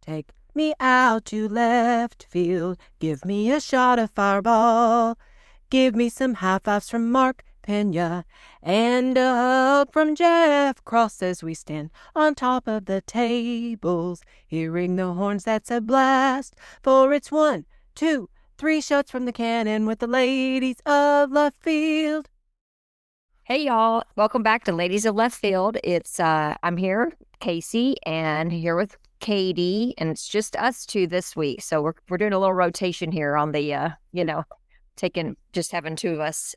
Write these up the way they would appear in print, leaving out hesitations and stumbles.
Take me out to left field. Give me a shot of Fireball. Give me some high fives from Mark Pena and a hug from Jeff Cross as we stand on top of the tables. Hearing the horns, that's a blast. For it's 1, 2, 3 shots from the cannon with the ladies of Left Field. Hey y'all, welcome back to Ladies of Left Field. It's I'm here, Casey, and here with Katie, and it's just us two this week. So we're doing a little rotation here on the having two of us.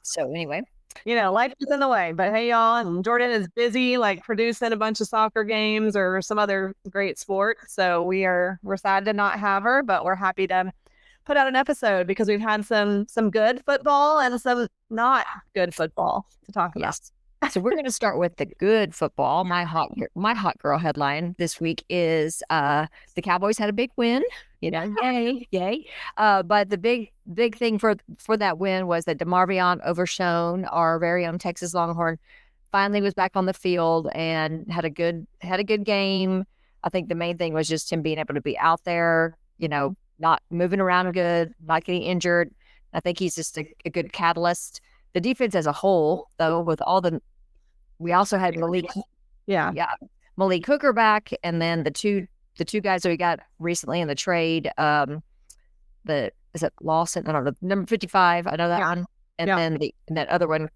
So anyway, life is in the way. But hey y'all, and Jordan is busy producing a bunch of soccer games or some other great sport. So we're sad to not have her, but we're happy to put out an episode because we've had some good football and some not good football to talk about. Yes. So we're going to start with the good football. My hot girl headline this week is the Cowboys had a big win. Yay. But the big thing for that win was that DeMarvion Overshone, our very own Texas Longhorn, finally was back on the field and had a good game. I think the main thing was just him being able to be out there, not moving around good, not getting injured. I think he's just a good catalyst. The defense as a whole, though, we also had Malik Hooker back, and then the two guys that we got recently in the trade. Is it Lawson? I don't know. Number 55, I know that one, and then that other one,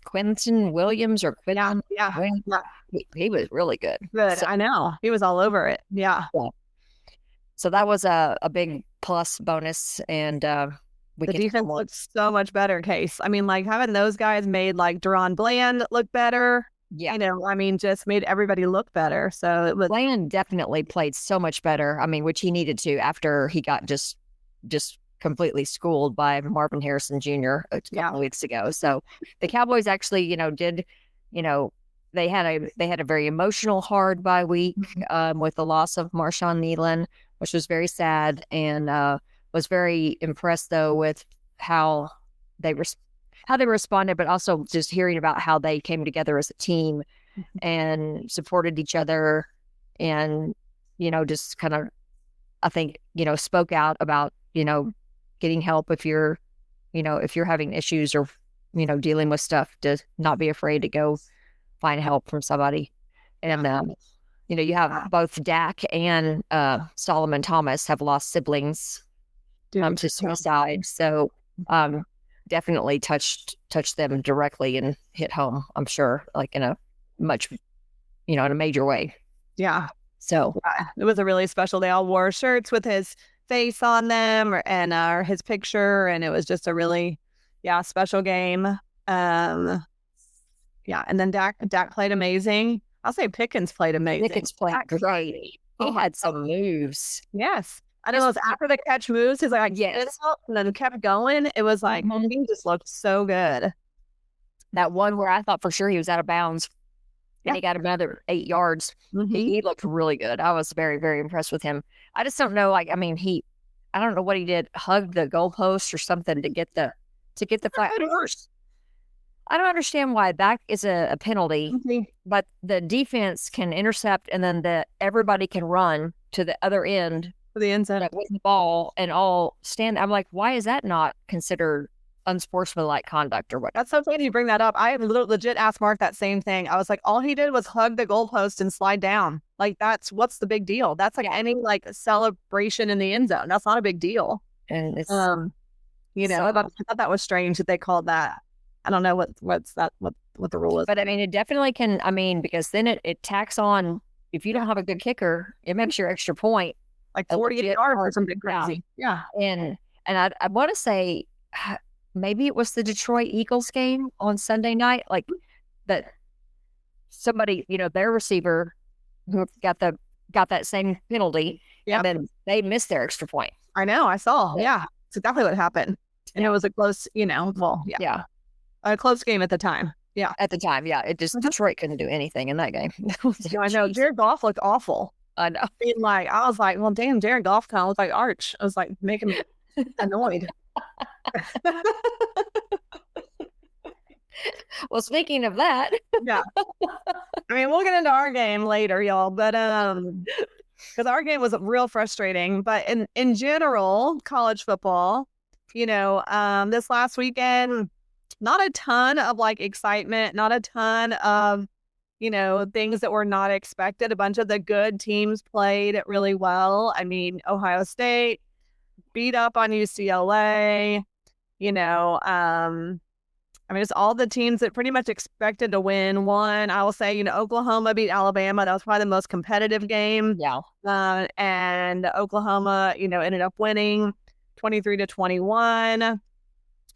Quentin Williams or Quentin. He was really good. Good, so, I know he was all over it. Yeah. So that was a big plus bonus, and the defense looks so much better, Case. I mean, having those guys made Deron Bland look better. Yeah. Just made everybody look better. So it was Bland definitely played so much better. I mean, which he needed to after he got just completely schooled by Marvin Harrison Jr. a couple weeks ago. So the Cowboys actually, they had a very emotional hard bye week with the loss of Marshawn Nealon, which was very sad, and was very impressed though with how they responded, but also just hearing about how they came together as a team and supported each other, and just kind of, I think, spoke out about getting help if you're having issues or dealing with stuff, to not be afraid to go find help from somebody. And you have both Dak and Solomon Thomas have lost siblings to suicide. So definitely touched them directly and hit home, I'm sure, in a much, in a major way. Yeah. So it was a really special. They all wore shirts with his face on them and his picture. And it was just a really, special game. And then Dak played amazing. I'll say Pickens played amazing. Pickens played great. He had some moves. Yes. I don't know, it was after the catch moves, he's like, yes, and then kept going. It was he just looked so good. That one where I thought for sure he was out of bounds, and he got another 8 yards. He looked really good. I was very, very impressed with him. I just don't know, I don't know what he did, hugged the goalpost or something to get the flag. I don't understand why that is a penalty, but the defense can intercept, and then everybody can run to the other end for the end zone with the ball and all stand. I'm like, why is that not considered unsportsmanlike conduct or what? That's so funny you bring that up. I legit asked Mark that same thing. I was like, all he did was hug the goalpost and slide down. What's the big deal? That's any celebration in the end zone. That's not a big deal. And it's I thought that was strange that they called that. I don't know what the rule is. But it definitely can, because then it tacks on, if you don't have a good kicker, it makes your extra point 48 yards or something crazy. Yeah. And I want to say maybe it was the Detroit Eagles game on Sunday night, that somebody, their receiver who got that same penalty, and then they missed their extra point. I know, I saw. Yeah. It's exactly what happened. And it was a close, a close game at the time. Yeah. At the time, yeah. It just, Detroit couldn't do anything in that game. I know. Jared Goff looked awful. I know. I was like, well, damn, Jared Goff kind of looked like Arch. I was like, making me annoyed. Well, speaking of that. Yeah. We'll get into our game later, y'all. But because our game was real frustrating. But in general, college football, this last weekend, not a ton of like excitement, not a ton of things that were not expected. A bunch of the good teams played really well. I mean, Ohio State beat up on UCLA. I mean, it's all the teams that pretty much expected to win won. I will say, Oklahoma beat Alabama. That was probably the most competitive game. Yeah. And Oklahoma, ended up winning 23-21.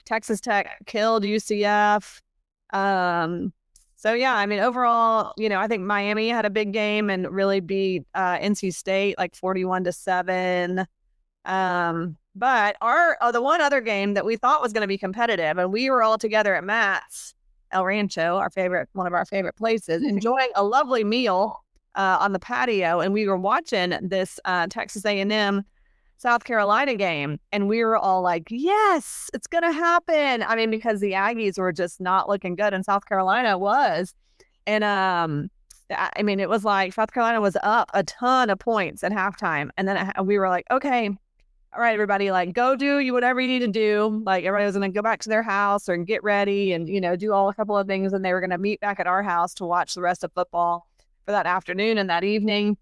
Texas Tech killed UCF. So yeah, I mean, overall, I think Miami had a big game and really beat NC State like 41-7. But the one other game that we thought was going to be competitive, and we were all together at Matt's El Rancho, one of our favorite places, enjoying a lovely meal on the patio, and we were watching this Texas A&M South Carolina game, and we were all like, yes, it's going to happen. I mean, because the Aggies were just not looking good, and South Carolina was. And I mean, it was like South Carolina was up a ton of points at halftime, and then we were like, okay, all right, everybody, like, go do whatever you need to do. Like, everybody was going to go back to their house or get ready and, do a couple of things. And they were going to meet back at our house to watch the rest of football for that afternoon and that evening.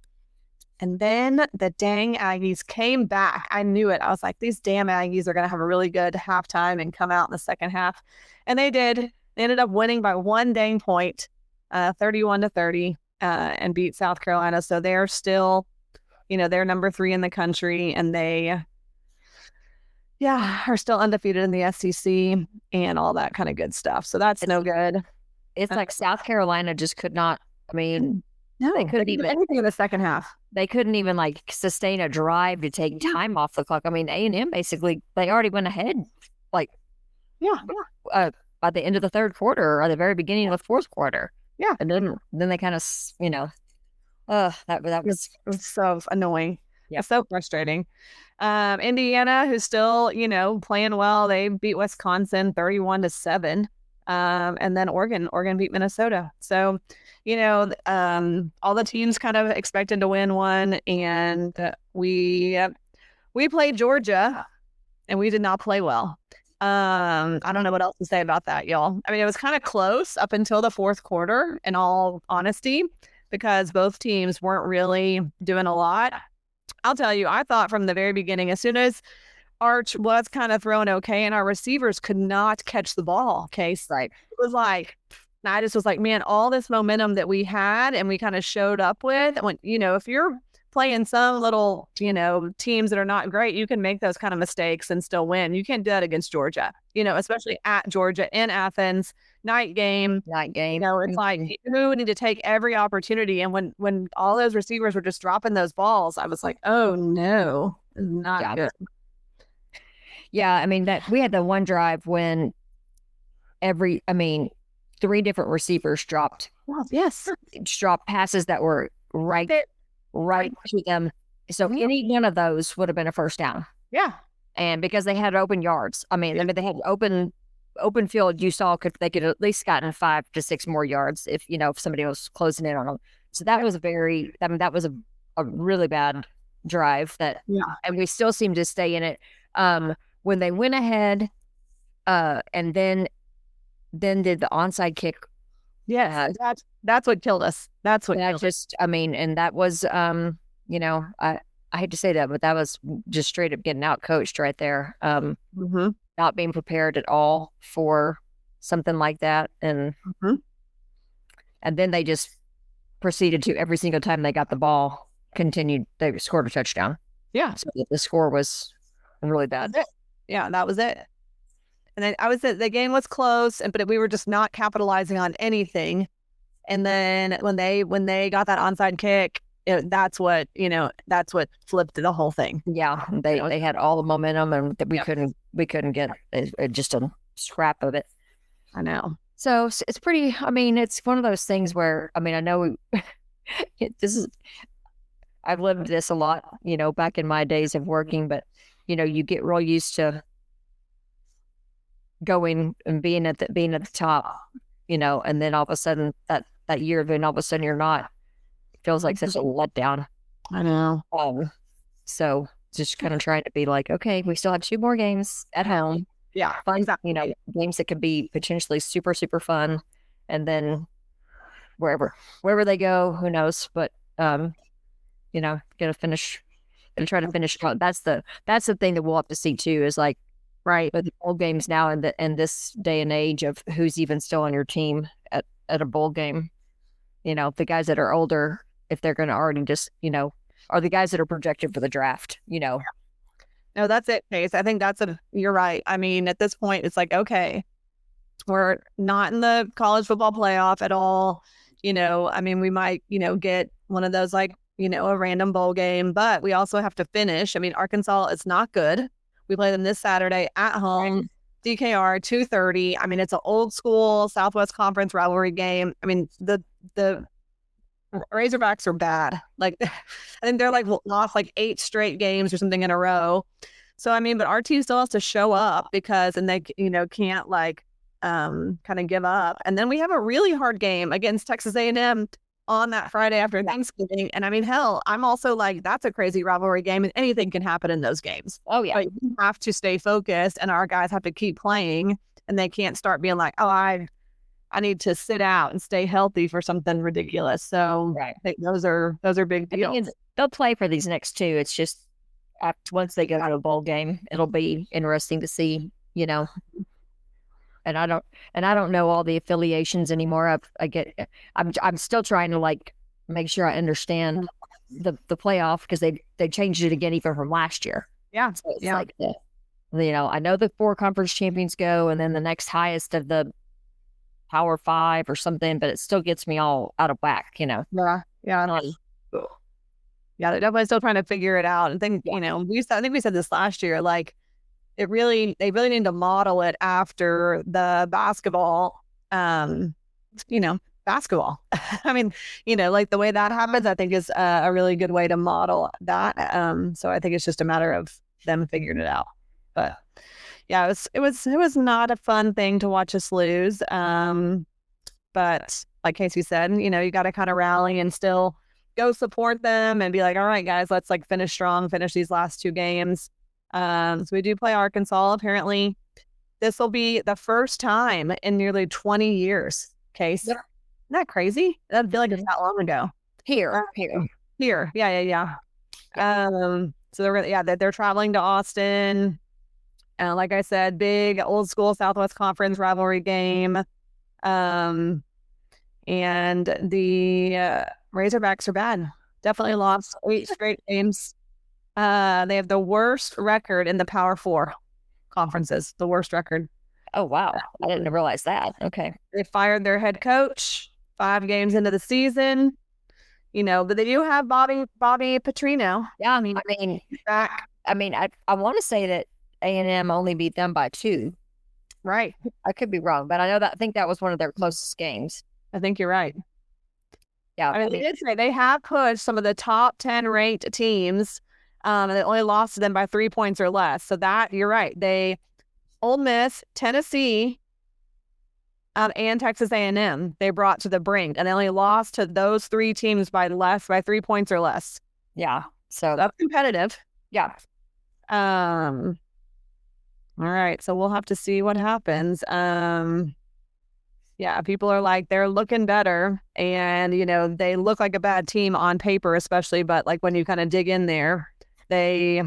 And then the dang Aggies came back. I knew it. I was like, these damn Aggies are going to have a really good halftime and come out in the second half. And they did. They ended up winning by one dang point, 31-30, and beat South Carolina. So they're still, they're number 3 in the country, and they are still undefeated in the SEC and all that kind of good stuff. So that's no good. It's like South Carolina just could not, I mean, no, they couldn't even anything in the second half. They couldn't even like sustain a drive to take time off the clock. I mean, A&M basically, they already went ahead like by the end of the third quarter or the very beginning of the fourth quarter. Yeah. And then they kind of, that was so annoying. Yeah. So frustrating. Indiana, who's still, playing well, they beat Wisconsin 31-7. And then Oregon beat Minnesota. So, all the teams kind of expected to win one, and we played Georgia, and we did not play well. I don't know what else to say about that, y'all. I mean, it was kind of close up until the fourth quarter, in all honesty, because both teams weren't really doing a lot. I'll tell you, I thought from the very beginning, as soon as Arch was kind of throwing okay, and our receivers could not catch the ball. Okay. right. It was like, I just was like, man, all this momentum that we had and we kind of showed up with, when, if you're playing some little, teams that are not great, you can make those kind of mistakes and still win. You can't do that against Georgia, especially at Georgia in Athens, night game. It's like, you need to take every opportunity. And when all those receivers were just dropping those balls, I was like, oh no, this is not good. Yeah, I mean, that we had the one drive when 3 different receivers dropped passes that were right to them. So any one of those would have been a first down. Yeah. And because they had open yards, they had open field, they could at least gotten 5 to 6 more yards if somebody was closing in on them. So that was that was a really bad drive and we still seemed to stay in it. When they went ahead, and then did the onside kick. Yeah, that's what killed us. That's what and that was, I hate to say that, but that was just straight up getting out coached right there. Not being prepared at all for something like that, and then they just proceeded to, every single time they got the ball, they scored a touchdown. Yeah, so the score was really bad. Yeah, that was it. And then the game was close, but we were just not capitalizing on anything. And then when they got that onside kick, that's what flipped the whole thing. Yeah, they had all the momentum, and we couldn't get just a scrap of it. I know. So it's pretty. It's one of those things where I know I've lived this a lot, back in my days of working, but you get real used to going and being at the top, and then all of a sudden that year, then all of a sudden you're not. It feels like such a letdown. I know. So just kind of trying to be like, okay, we still have 2 more games at home. Yeah, Fun, exactly. games that could be potentially super, super fun. And then wherever they go, who knows? But gonna try to finish. That's the thing that we'll have to see too, is like, right, with the bowl games now and this day and age of who's even still on your team at a bowl game. The guys that are older, if they're going to already just, are the guys that are projected for the draft, No, that's it, Case. I think you're right. I mean, at this point, it's like, okay, we're not in the college football playoff at all. I mean, we might, get one of those, like, a random bowl game, but we also have to finish. I mean, Arkansas is not good. We play them this Saturday at home, DKR, 2:30. I mean, it's an old school Southwest Conference rivalry game. I mean, the Razorbacks are bad. Like, I think they're like lost like 8 straight games or something in a row. So, I mean, but our team still has to show up and they, can't like kind of give up. And then we have a really hard game against Texas A&M on that Friday after Thanksgiving. And I mean, hell, I'm also like, that's a crazy rivalry game and anything can happen in those games. Oh, yeah. But you have to stay focused and our guys have to keep playing and they can't start being like, oh, I need to sit out and stay healthy for something ridiculous. So I think those are big deals. They'll play for these next 2. It's just once they get out of a bowl game, it'll be interesting to see, And I don't know all the affiliations anymore. I'm still trying to like make sure I understand the playoff, because they changed it again even from last year. Yeah, so it's like I know the 4 conference champions go, and then the next highest of the Power 5 or something, but it still gets me all out of whack. Yeah. Yeah, they're definitely still trying to figure it out. And think I think we said this last year, like. They really need to model it after the basketball, basketball. I mean, like the way that happens, I think is a really good way to model that. So I think it's just a matter of them figuring it out. But yeah, it was not a fun thing to watch us lose. But like Casey said, you got to kind of rally and still go support them and be like, all right, guys, let's like finish strong, finish these last 2 games. So we do play Arkansas. Apparently, this will be the first time in nearly 20 years. Case, Isn't that crazy? I feel like it's not long ago. Here. Yeah. So they're traveling to Austin. Like I said, big old school Southwest Conference rivalry game. And the Razorbacks are bad. Definitely lost 8 straight games. They have the worst record in the Power 4 conferences, the worst record. Oh, wow. I didn't realize that. Okay. They fired their head coach 5 games into the season, but they do have Bobby Petrino. Yeah. I want to say that A&M only beat them by 2. Right. I could be wrong, but I think that was one of their closest games. I think you're right. Yeah. I mean, they did say they have pushed some of the top 10 ranked teams. And they only lost to them by 3 points or less. So that, you're right. Ole Miss, Tennessee, and Texas A&M, they brought to the brink. And they only lost to those 3 teams by 3 points or less. Yeah. So that's competitive. Yeah. All right. So we'll have to see what happens. Yeah, people are like, they're looking better. And, they look like a bad team on paper, especially. But like when you kind of dig in there, they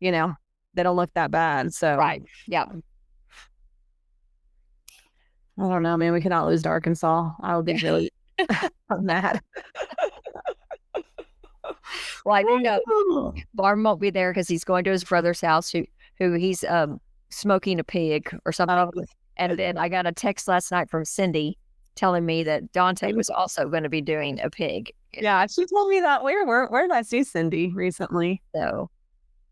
don't look that bad. So right. Yeah. I don't know, man. We cannot lose to Arkansas. I would be really mad. Well, I do know Barb won't be there because he's going to his brother's house who he's smoking a pig or something. And then I got a text last night from Cindy telling me that Dante was also going to be doing a pig. Yeah, she told me that. Where did I see Cindy recently? So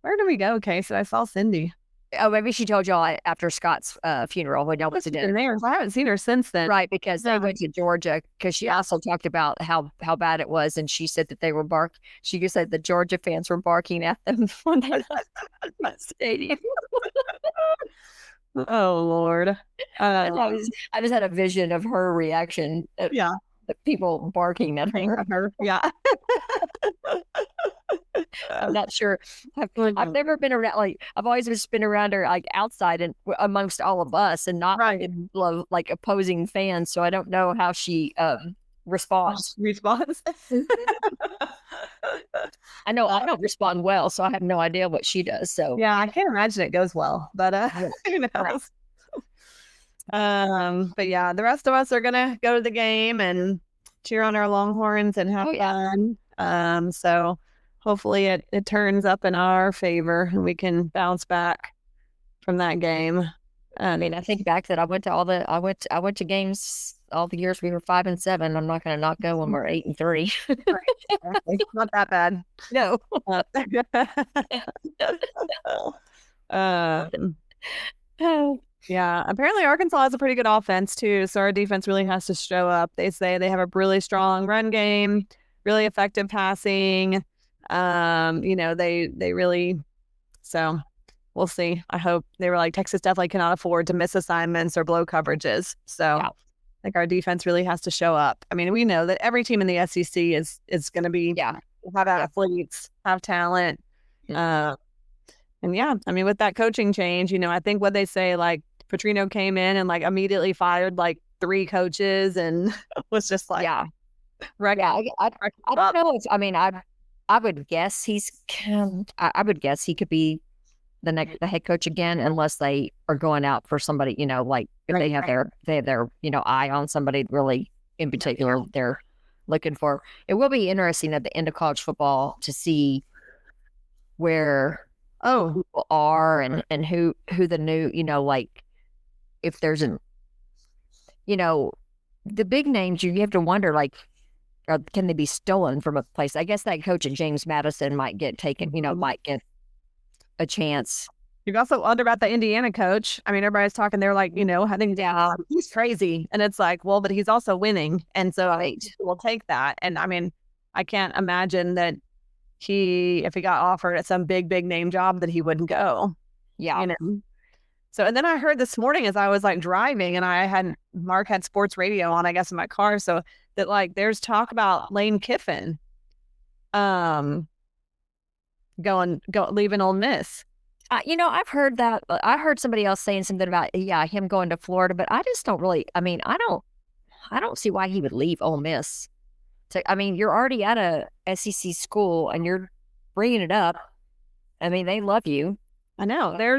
where did we go, Casey? I saw Cindy. Oh, maybe she told y'all after Scott's funeral when y'all went to dinner. I haven't seen her since then. Right, because they went to Georgia because she also talked about how bad it was, and she said that they were She just said the Georgia fans were barking at them when they left the stadium. Oh Lord! I just had a vision of her reaction. The people barking at her. Yeah. I'm not sure. I've never been around, like, I've always just been around her, like, outside and amongst all of us and not like opposing fans. So I don't know how she responds. I know I don't respond well, so I have no idea what she does. So yeah, I can't imagine it goes well, but who knows? But yeah, the rest of us are gonna go to the game and cheer on our Longhorns and have fun. So hopefully it turns up in our favor and we can bounce back from that game. I mean, I think back that I went to games all the years we were 5 and 7. I'm not going to not go when we're 8 and 3. Not that bad. No. Yeah. Apparently Arkansas has a pretty good offense too. So our defense really has to show up. They say they have a really strong run game, really effective passing. They really, so we'll see. I hope. They were like, Texas definitely cannot afford to miss assignments or blow coverages. So I think our defense really has to show up. I mean, we know that every team in the SEC is going to be, have athletes, have talent. And I mean, with that coaching change, I think what they say, like, Petrino came in and like immediately fired like 3 coaches and was just like, I don't know if, I mean, I would guess I would guess he could be the head coach again, unless they are going out for somebody, like if they have their eye on somebody really in particular they're looking for. It will be interesting at the end of college football to see where people are and who the new, like if there's the big names, you have to wonder, like, can they be stolen from a place? I guess that coach at James Madison might get taken, might get a chance. You also wonder about the Indiana coach. I mean, everybody's talking, they're like, I think he's crazy. And it's like, well, but he's also winning. And so we'll take that. And I mean, I can't imagine that if he got offered at some big name job that he wouldn't go. Yeah. So, and then I heard this morning as I was like driving and Mark had sports radio on, I guess, in my car. So that like, there's talk about Lane Kiffin, leaving Ole Miss. I've heard that. I heard somebody else saying something about, him going to Florida, but I just don't really, I mean, I don't see why he would leave Ole Miss. I mean, you're already at a SEC school and you're bringing it up. I mean, they love you. I know. There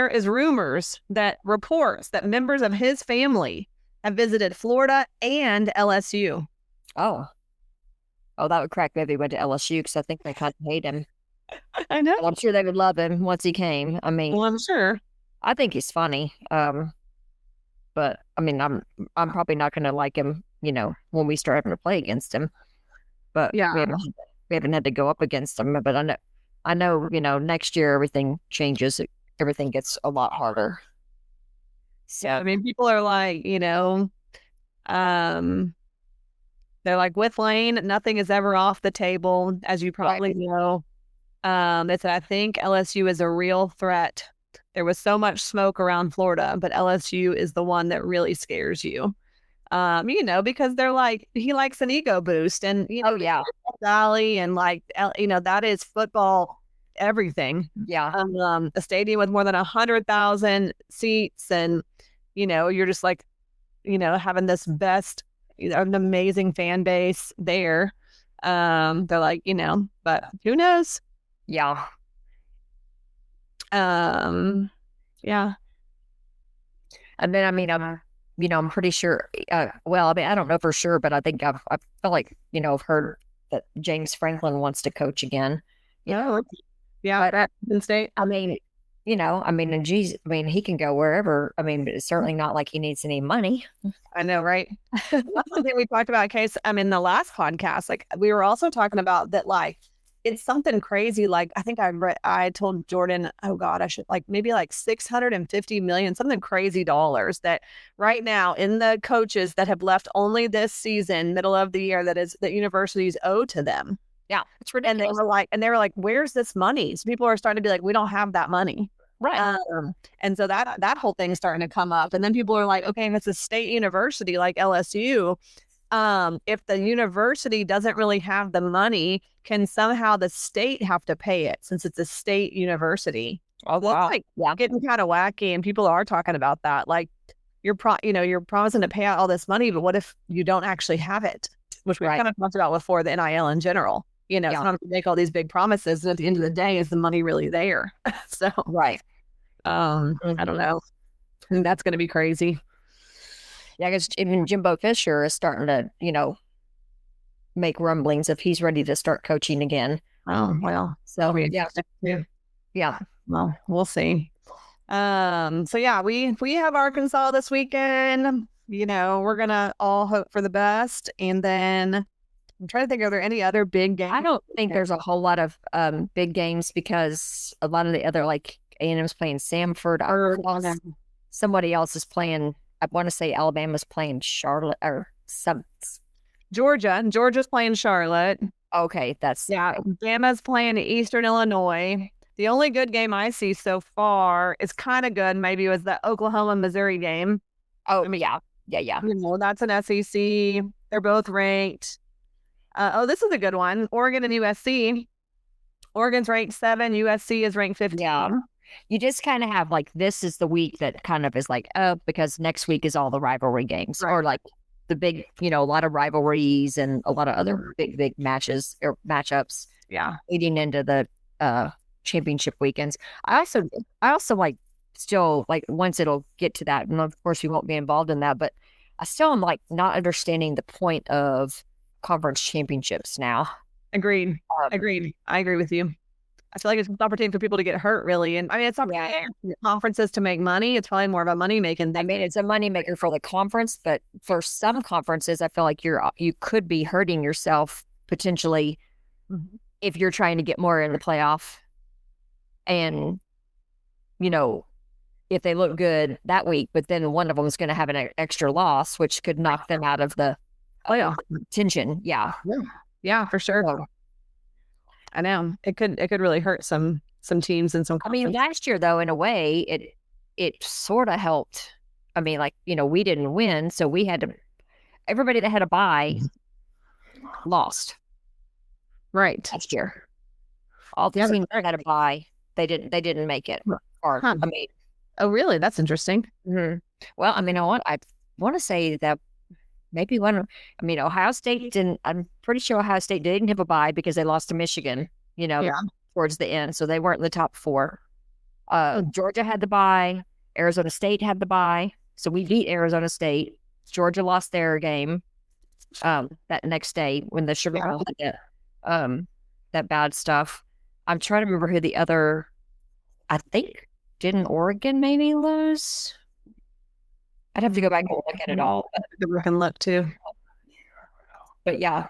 is reports that members of his family have visited Florida and LSU. Oh, that would crack me if he went to LSU, because I think they kind of hate him. I know. But I'm sure they would love him once he came. I mean, well, I'm sure. I think he's funny. But I mean, I'm probably not going to like him, when we start having to play against him. But we haven't had to go up against him. But I know, next year everything changes. Everything gets a lot harder. So I mean, people are like, they're like, with Lane, nothing is ever off the table, as you probably know. They said, I think LSU is a real threat. There was so much smoke around Florida, but LSU is the one that really scares you. Because they're like, he likes an ego boost, and Valley, and like, that is football everything. Yeah. A stadium with more than 100,000 seats, and you're just like, having this best, an amazing fan base there. They're like, but who knows? Yeah. Yeah. And then, I mean, I'm pretty sure, well, I mean, I don't know for sure, but I think I feel like, I've heard that James Franklin wants to coach again. Yeah. At Penn State. I mean, and he can go wherever. I mean, but it's certainly not like he needs any money. I know, right? That's something we talked about, Case. In the last podcast, like, we were also talking about that, like, it's something crazy. Like, I think I told Jordan, oh God, I should, like, maybe like $650 million, something crazy dollars that right now in the coaches that have left only this season, middle of the year, that universities owe to them. Yeah, it's ridiculous. And they were like, where's this money? So people are starting to be like, we don't have that money. Right. And so that whole thing's starting to come up. And then people are like, okay, if it's a state university like LSU, if the university doesn't really have the money, can somehow the state have to pay it since it's a state university? Oh, Well, wow. it's like Yeah. getting kind of wacky, and people are talking about that. Like you're promising to pay out all this money, but what if you don't actually have it? Which we Right. kind of talked about before, the NIL in general. You know, Yeah. sometimes we make all these big promises, and at the end of the day, is the money really there? So, Right. I don't know. I think that's going to be crazy. Yeah, because even Jimbo Fisher is starting to, make rumblings if he's ready to start coaching again. Oh, well. So, I mean, yeah. Yeah. Well, we'll see. So yeah, we have Arkansas this weekend. You know, we're gonna all hope for the best, and then I'm trying to think, are there any other big games? I don't think there's a whole lot of big games because a lot of the other, like A&M's playing Samford, or somebody else is playing. I want to say Alabama's playing Charlotte or some. Georgia's playing Charlotte. Okay, that's Bama's playing Eastern Illinois. The only good game I see so far is kind of good. Maybe was the Oklahoma-Missouri game. Oh, yeah. You know, that's an SEC. They're both ranked. This is a good one. Oregon and USC. Oregon's ranked 7. USC is ranked 15. Yeah. You just kind of have like, this is the week that kind of is like, because next week is all the rivalry games, or like the big, a lot of rivalries and a lot of other big matches or matchups. Yeah. Leading into the championship weekends. I also like still like, once it'll get to that, and of course we won't be involved in that, but I still am like not understanding the point of conference championships now. Agreed. I agree with you. I feel like it's an opportunity for people to get hurt, really. And I mean, it's not conferences to make money. It's probably more of a money making thing. I mean, it's a money maker for the conference, but for some conferences, I feel like you could be hurting yourself potentially if you're trying to get more in the playoff. And, if they look good that week, but then one of them is going to have an extra loss, which could knock them out of the playoff tension. Yeah. Yeah, for sure. So, I know it could really hurt some teams and some. I mean, last year though, in a way, it sort of helped. I mean, like, we didn't win, so we had to. Everybody that had a bye lost. Right. Last year, all the teams that had a bye, they didn't make it. Or I mean, oh really? That's interesting. Well, I mean, I want to say that. Maybe Ohio State didn't. I'm pretty sure Ohio State didn't have a bye because they lost to Michigan, towards the end. So they weren't in the top 4. Georgia had the bye. Arizona State had the bye. So we beat Arizona State. Georgia lost their game that next day when the Sugar Bowl had that bad stuff. I'm trying to remember who the other, I think, didn't Oregon maybe lose? I'd have to go back and look at it all. We can look too. But yeah,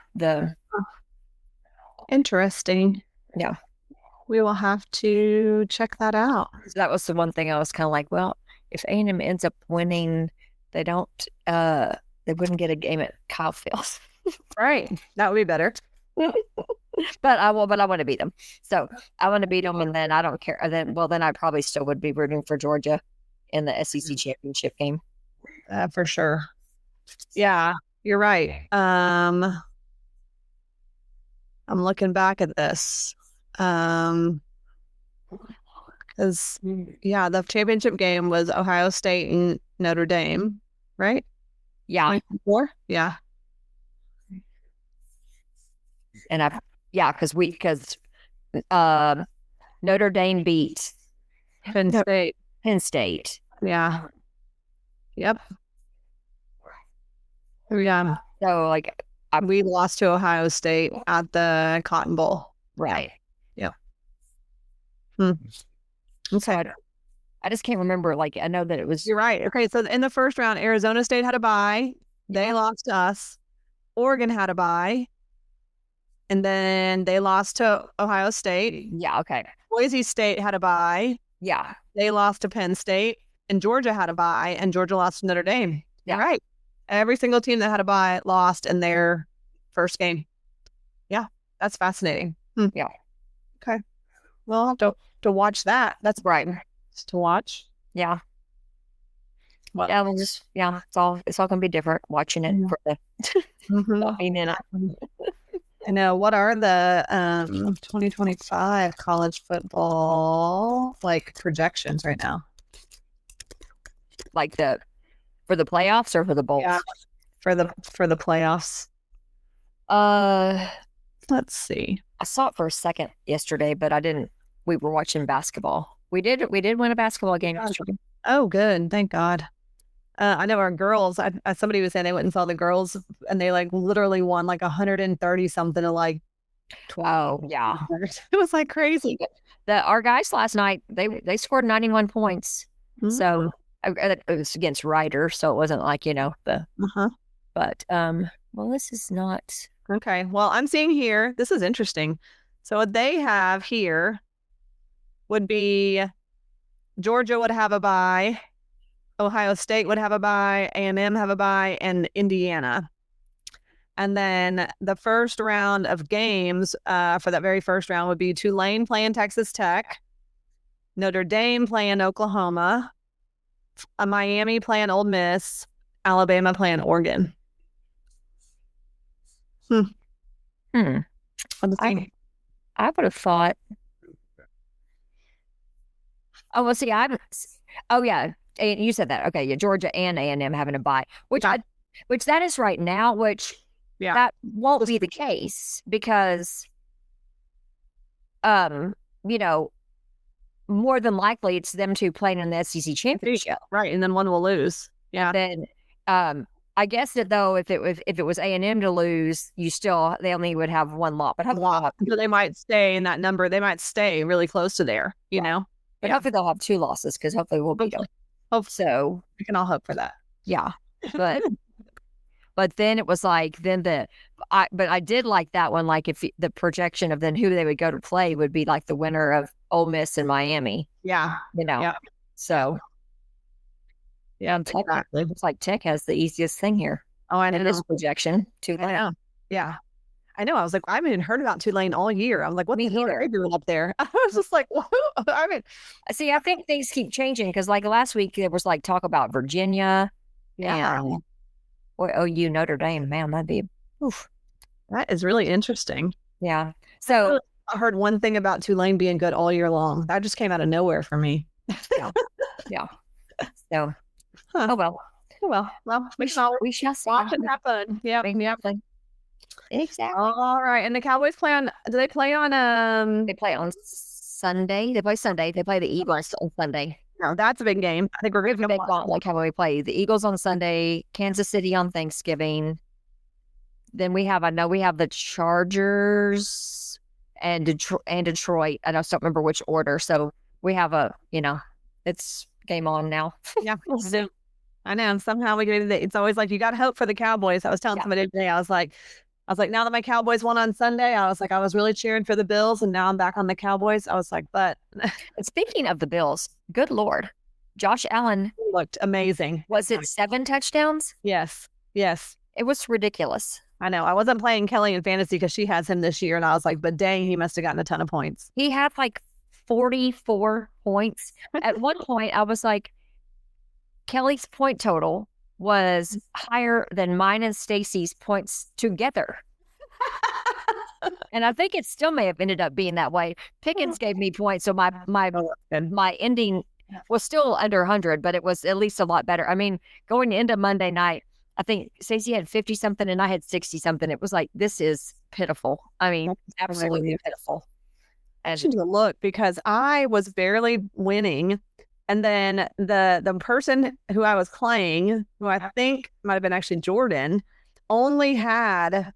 interesting. Yeah. We will have to check that out. So that was the one thing I was kind of like, well, if A&M ends up winning, they wouldn't get a game at Kyle Field. Right. That would be better. But I want to beat them. So I want to beat them, and then I don't care. Then I probably still would be rooting for Georgia in the SEC championship game. For sure. Yeah, you're right. I'm looking back at this. Because the championship game was Ohio State and Notre Dame, right? Yeah. 4? Yeah. And because Notre Dame beat Penn State. Yeah. Yep. Yeah. So like we lost to Ohio State at the Cotton Bowl. Right. Yeah. Okay. So I just can't remember. Like, I know that it was. You're right. Okay. So in the first round, Arizona State had a bye. They lost to us. Oregon had a bye. And then they lost to Ohio State. Yeah. Okay. Boise State had a bye. Yeah. They lost to Penn State. And Georgia had a bye, and Georgia lost to Notre Dame. Yeah. Right. Every single team that had a bye lost in their first game. Yeah. That's fascinating. Yeah. Okay. Well, I'll have to watch that. That's right. To watch. Yeah. Well, Yeah, it's all gonna be different watching it for the I know. What are the 2025 college football like projections right now? like for the playoffs or for the bowls? Yeah, for the playoffs. Let's see. I saw it for a second yesterday, but I didn't. We were watching basketball. We did win a basketball game yesterday. Oh, good. Thank God. I know our girls, somebody was saying they went and saw the girls and they like literally won like 130 something to like 12. Oh, yeah. It was like crazy. Our guys last night, they scored 91 points. So it was against Ryder. So it wasn't like, but, well, this is not. Okay. Well, I'm seeing here, this is interesting. So what they have here would be Georgia would have a bye. Ohio State would have a bye, A&M have a bye, and Indiana. And then the first round of games for that very first round would be Tulane playing Texas Tech, Notre Dame playing Oklahoma, Miami playing Ole Miss, Alabama playing Oregon. I would have thought. Oh, well, see, yeah. And you said that. Okay, yeah, Georgia and A&M having a bye, which that is right now, which that won't be the case because, more than likely it's them two playing in the SEC championship, right? And then one will lose. Yeah. And then, I guess that though, if it was A&M to lose, they only would have one lot, but so they might stay in that number. They might stay really close to there, you know. But hopefully they'll have 2 losses because hopefully we'll beat them. Hope so. We can all hope for that. Yeah, but then it was like but I did like that one. Like if the projection of then who they would go to play would be like the winner of Ole Miss and Miami. Yeah, So yeah, exactly. It's like Tech has the easiest thing here. Oh, I know. In this projection, Tulane. Yeah. I know. I was like, I haven't even heard about Tulane all year. I'm like, what the hell are they doing up there? I was just like, whoa. See, I think things keep changing because like last week there was like talk about Virginia and OU Notre Dame. Man, that'd be that is really interesting. Yeah. So I heard one thing about Tulane being good all year long. That just came out of nowhere for me. Yeah. So well, we shall see. Watch it happen. Yeah. Exactly. All right. And the Cowboys play on, do they play on, they play on Sunday. They play Sunday. They play the Eagles on Sunday. No, that's a big game. I think we're going to big one. Like how we play the Eagles on Sunday, Kansas City on Thanksgiving. Then we have the Chargers and Detroit. I just don't remember which order. So we have it's game on now. Yeah. I know. And somehow it's always like, you got hope for the Cowboys. I was telling somebody today, I was like, now that my Cowboys won on Sunday, I was like, I was really cheering for the Bills and now I'm back on the Cowboys. I was like, but. Speaking of the Bills, good Lord, Josh Allen looked amazing. Was it 7 touchdowns? Yes. It was ridiculous. I know. I wasn't playing Kelly in fantasy because she has him this year. And I was like, but dang, he must have gotten a ton of points. He had like 44 points. At one point, I was like, Kelly's point total was higher than mine and Stacy's points together. And I think it still may have ended up being that way. Pickens gave me points, so my ending was still under 100, but it was at least a lot better. I mean, going into Monday night, I think Stacey had 50-something and I had 60-something. It was like, this is pitiful. I mean, absolutely pitiful. I should look because I was barely winning. And then the person who I was playing, who I think might have been actually Jordan, only had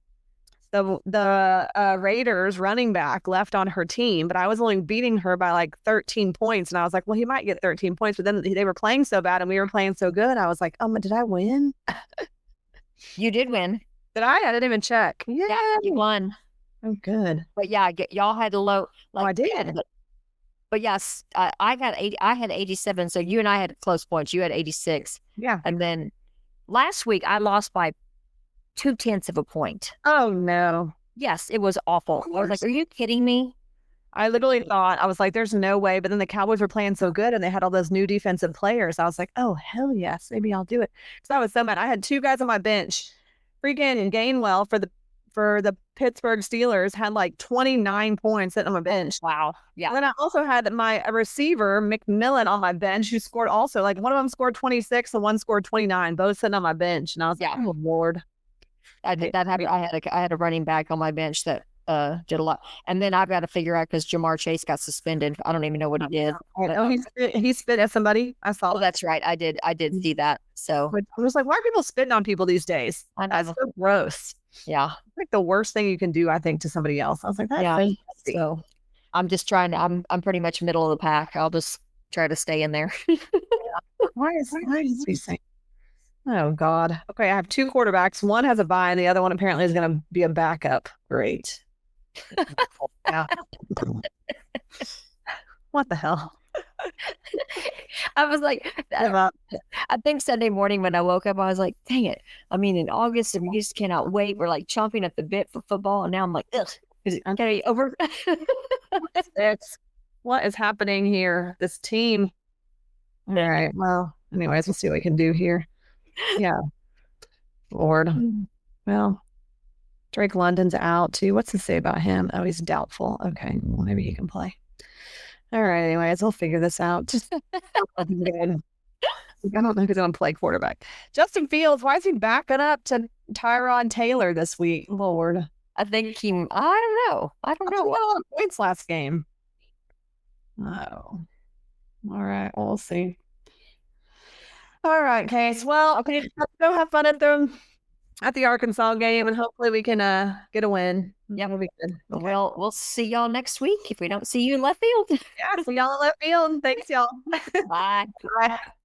the Raiders running back left on her team, but I was only beating her by like 13 points. And I was like, well, he might get 13 points, but then they were playing so bad and we were playing so good. I was like, did I win? You did win. Did I? I didn't even check. Yeah, you won. Oh, good. But yeah, y'all had a low. Like, I did. But yes, I had 87. So you and I had close points. You had 86. Yeah. And then last week I lost by 0.2 of a point. Oh no. Yes, it was awful. I was like, are you kidding me? I literally thought, I was like, there's no way. But then the Cowboys were playing so good and they had all those new defensive players. I was like, oh, hell yes. Maybe I'll do it. So I was so mad. I had 2 guys on my bench. Freaking Gainwell for the Pittsburgh Steelers had like 29 points sitting on my bench. Wow. Yeah. And then I also had a receiver, McMillan, on my bench who scored also. Like one of them scored 26 and one scored 29, both sitting on my bench. And I was like, oh, Lord. I did that happen. I had a running back on my bench that did a lot. And then I've got to figure out because Jamar Chase got suspended. I don't even know what he did. Oh, he spit at somebody. I saw. Oh, that's right. I did see that. So I was like, why are people spitting on people these days? I know. That's so gross. Yeah. It's like the worst thing you can do, I think, to somebody else. I was like, that's so nasty. So I'm just trying to, I'm pretty much middle of the pack. I'll just try to stay in there. Why is he saying? Oh God. Okay, I have 2 quarterbacks. One has a bye, and the other one apparently is going to be a backup. Great. Yeah. What the hell? I was like, I think Sunday morning when I woke up, I was like, dang it. I mean, in August, and we just cannot wait. We're like chomping at the bit for football. And now I'm like, ugh, is it getting over? What is happening here? This team. All right. Well, anyways, we'll see what we can do here. Yeah. Lord. Well, Drake London's out too. What's it say about him? Oh, he's doubtful. Okay. Well, maybe he can play. All right. Anyways, we'll figure this out. I don't know who's going to play quarterback. Justin Fields, why is he backing up to Tyrod Taylor this week? Lord. I think I don't know. I don't know. What points last game? Oh. All right. We'll see. All right, Case. Well, okay, let's go have fun at the Arkansas game, and hopefully we can get a win. Yeah, we'll be good. Okay. Well, we'll see y'all next week if we don't see you in left field. Yeah, see y'all in left field. Thanks, y'all. Bye. Bye.